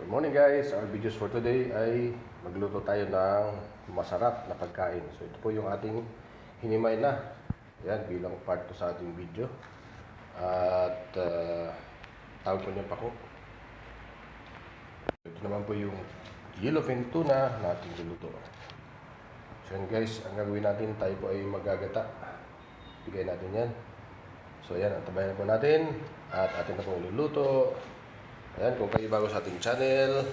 Good morning guys, our videos for today ay magluto tayo ng masarap na pagkain. So ito po yung ating hinimay na. Yan, bilang part to sa ating video. At tawag po niya pako. Ito naman po yung yellowfin tuna na ating luluto. So yan guys, ang gagawin natin, tayo po ay magagata. Bigay natin yan. So yan, antabayan po natin at atin na po iluluto. Ayan, kung kayo bago sa ating channel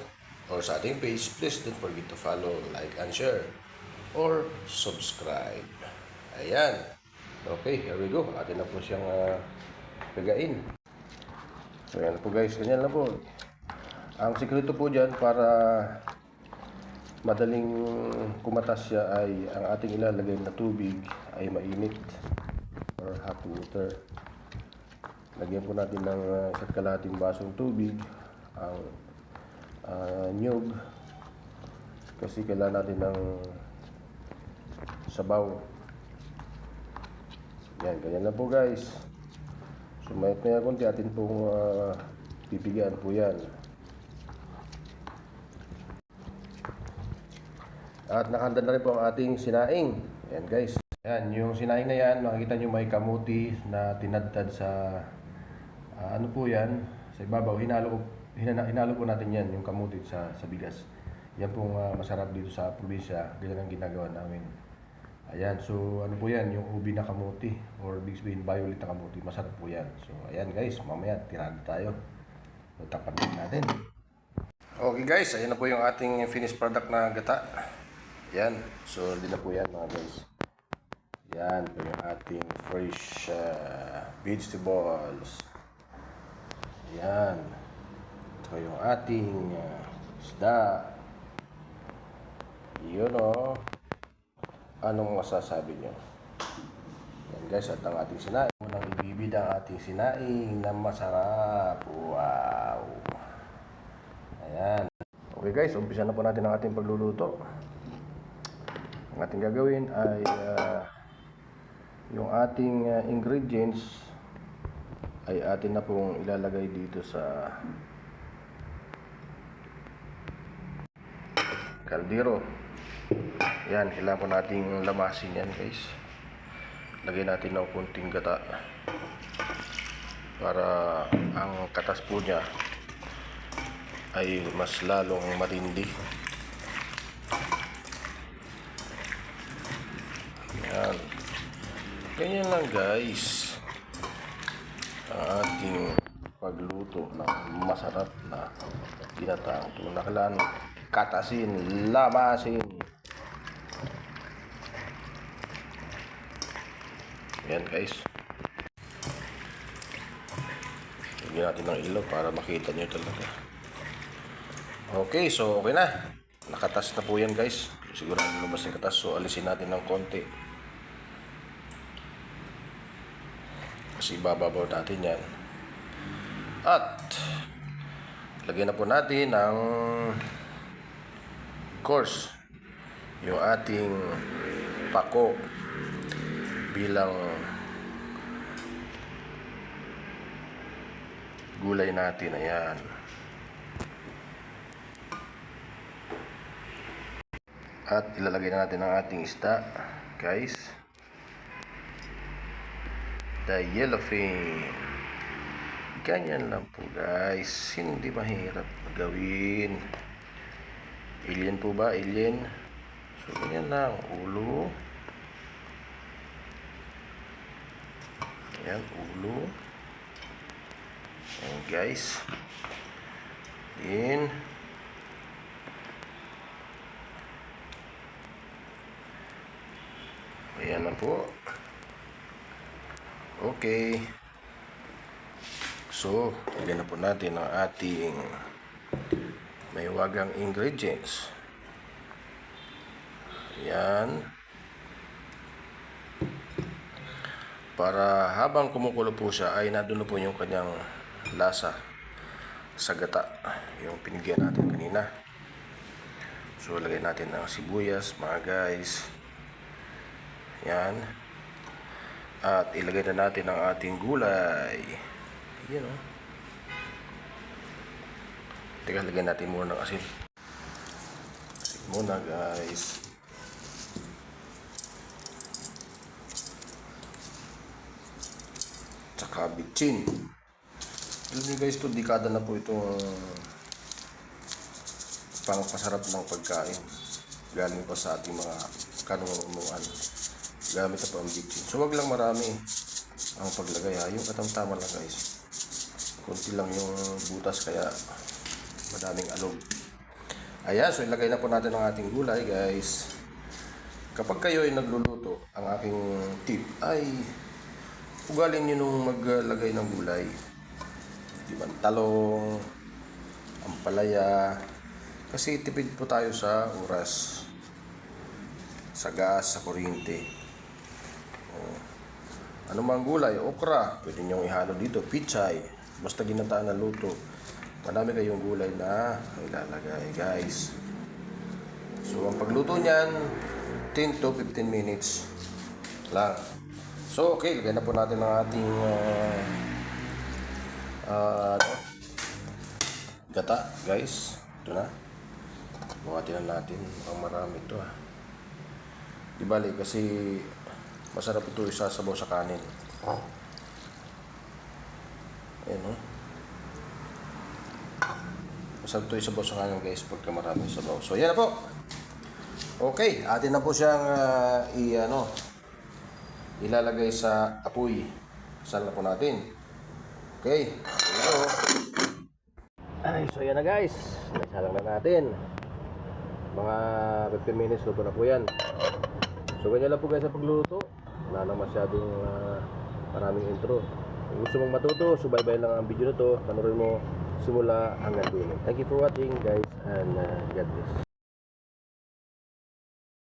or sa ating page, please don't forget to follow, like, and share or subscribe. Ayan. Okay, here we go. Atin na po siyang pagain. So ayan po guys, ganyan lang po. Ang sikreto po dyan para madaling kumatas siya ay ang ating ilalagay na tubig ay mainit or hot water. Lagyan po natin ng isa't kalahating basong tubig ang niyog kasi kailangan natin ng sabaw. Yan, ganyan lang po guys. So mayat maya konti atin pong pipigaan po yan. At nakahanda na rin po ang ating sinaing. Yan guys. Yan, yung sinaing na yan, makikita nyo may kamuti na tinadtad sa ano po yan, sa ibabaw. Hinalo po natin yan, yung kamuti sa bigas. Yan pong masarap dito sa probinsya. Ganyan ang ginagawa namin. Ayan, so ano po yan, yung ubi na kamuti or big sabihin violet na kamuti. Masarap po yan. So ayan guys, mamaya tirado tayo. So tapan natin. Okay guys, ayan na po yung ating finished product na gata. Yan, so hindi na po yan mga guys. Yan po yung ating fresh vegetables. Yan. Ito yung ating isda. Yun o. Anong masasabi nyo? Yan guys, at ang ating sinaing. Unang ibibid ang ating sinaing na masarap. Wow. Ayan. Okay guys, umpisa na po natin ang ating pagluluto. Ang ating gagawin ay yung ating ingredients ay atin na pong ilalagay dito sa kaldero. Yan, kailangan po nating lamasin yan guys. Lagyan natin ng kunting gata para ang katas po niya ay mas lalong matindi. Yan. Ganyan lang guys ang ating pagluto ng masarap na ginataang tuna. Kailangan katasin, lamasin. Yan guys. Lagyan natin ng ilaw para makita nyo talaga. Okay, so okay na. Nakatas na po yan guys. Sigurado lumabas yung katas. So alisin natin ng konti. Kasi ibababaw natin yan. At lagyan na po natin ng course yung ating pako bilang gulay natin. Ayan. At ilalagay na natin ang ating isda guys. The yellowfin. Ganyan lang po guys. Hindi mahirap gawin. Alien po ba? Alien. So ganyan lang. Ulo. Ayan. Ulo. Ayan guys. Then ayan na po. Okay. So, lagyan na po natin ang ating may wagang ingredients. Yan. Para habang kumukulo po siya ay nandun po yung kanyang lasa sa gata. Yung pinigyan natin kanina. So, lagyan natin ng sibuyas mga guys. Yan. At ilagay na natin ang ating gulay. Yan o. Teka, lagyan natin muna ng asin. Asin muna guys. Tsaka bitchin. Alam niyo guys, ito dekada na po itong pangpasarap ng pagkain. Galing pa sa ating mga kanungan. Gamit na po ang bitchin. So wag lang marami ang paglagay ha. Yung katamtama lang guys. Kunti lang yung butas kaya madaming alog. Ayan, so ilagay na po natin ang ating gulay guys. Kapag kayo ay nagluluto, ang aking tip ay ugalin nyo nung maglagay ng gulay. Di ba? Talong, ampalaya. Kasi tipid po tayo sa oras. Sa gas, sa kuryente. Ano mang gulay, okra, pwede nyo ihalo dito, pichay. Basta ginataan na luto. Marami kayong gulay na ilalagay guys. So ang pagluto niyan 10 to 15 minutes lang. So okay, lagyan na po natin ang ating gata guys. Ito na. Buhatin na natin. Ang marami ito ha. Di bali kasi masarap ito isasabaw sa kanin. Ayan o. Masarap ito isabaw sa kanin guys pagka marami sabaw. So yan na po. Okay, atin na po siyang ilalagay sa apoy. Saan na po natin. Okay. Ito. Ay, so yan na guys. Naisalang na natin. Mga 15 minutes luto na po yan. So ganyan lang po guys sa pagluluto. Wala nang masyadong maraming intro. Kung gusto mong matuto, subaybay lang ang video na to. Panoorin mo simula hanggang dulo. Thank you for watching guys and God bless.